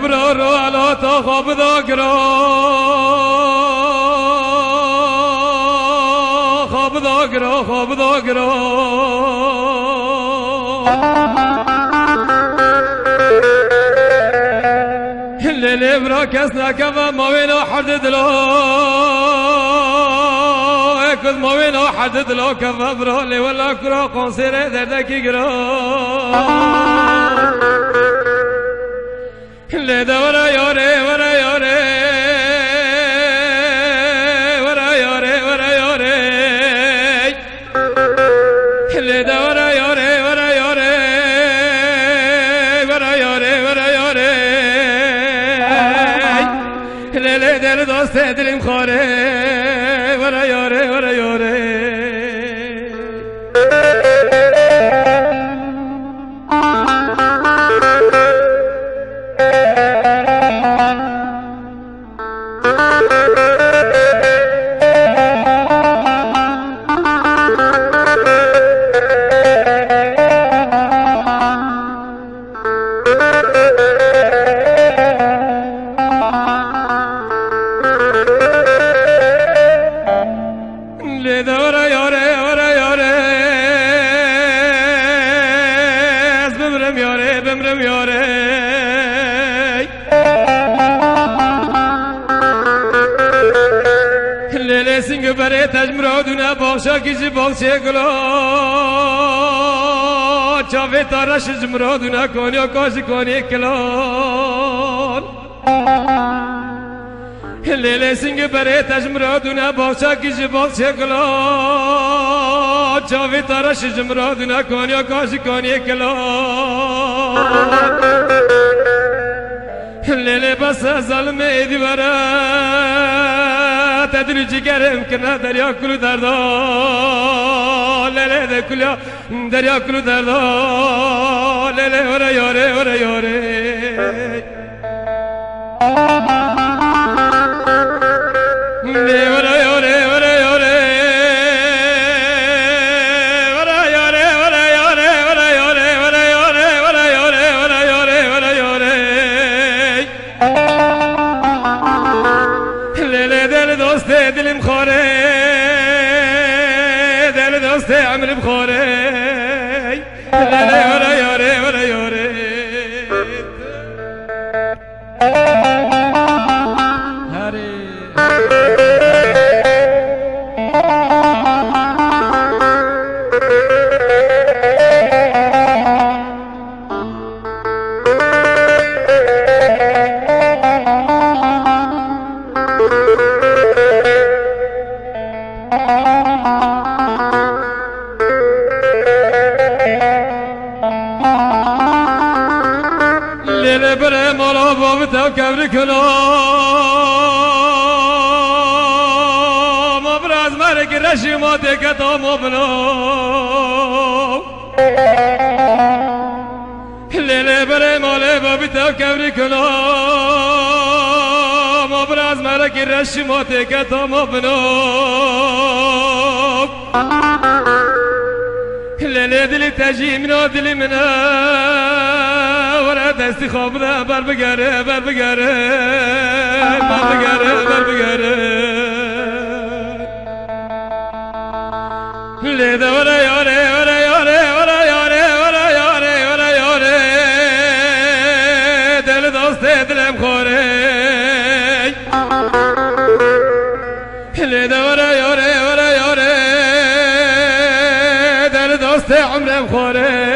برا رو علا تا خواب داگرا خواب داگرا لیلی برا کس نکوه موینا حرد دلا اکد موینا حرد دلا کفه برا لی ولا کرا قنصیره دردکی گرا لیده ورا یاره ورا یاره ورا یاره ورا یاره لیده ورا یاره ورا یاره ورا یاره ورا یاره لیلی دل دوست دلیم خاره ورا یاره ورا یاره بمرم یاره لیلی سنگ بره تجمرادونه باخشا کشی باخشه گلا چاوه تارش جمرادونه کنیا کاشی کنی کلان لیلی سنگ بره تجمرادونه باخشا کشی باخشه گلا چاوه تارش جمرادونه کنیا کاشی کنی کلان لیلی بس ظلم ایدی برا تدری جگرم کنه دریا کلو دردا لیلی ده کلیا دریا کلو دردا لیلی ورا یاره ورا یاره لیلی ورا یاره ورا یاره ورا یاره ورا یاره ورا یاره ورا یاره ورا یاره ورا یاره ورا یاره لیلی دل دوست دلم خاره دل دوست عمرم خاره لیلی ورا یاره ورا یاره لیلی بره مالا بابتا کبری کنا ما براز مرگ رشیما دیگتا ما بنا لیلی بره مالا بابتا کبری کنا ما براز مرگ رشیما دیگتا ما بنا لیلی دلی تجی منا دلی منا ورا دستی خواب ده بر بگره بر بگره بر بگره بر بگره لیده ورا یاره ورا یاره ورا یاره ورا یاره ورا یاره دل دوست دلم خوره لیده ورا یاره ورا یاره دل دوست عمرم خوره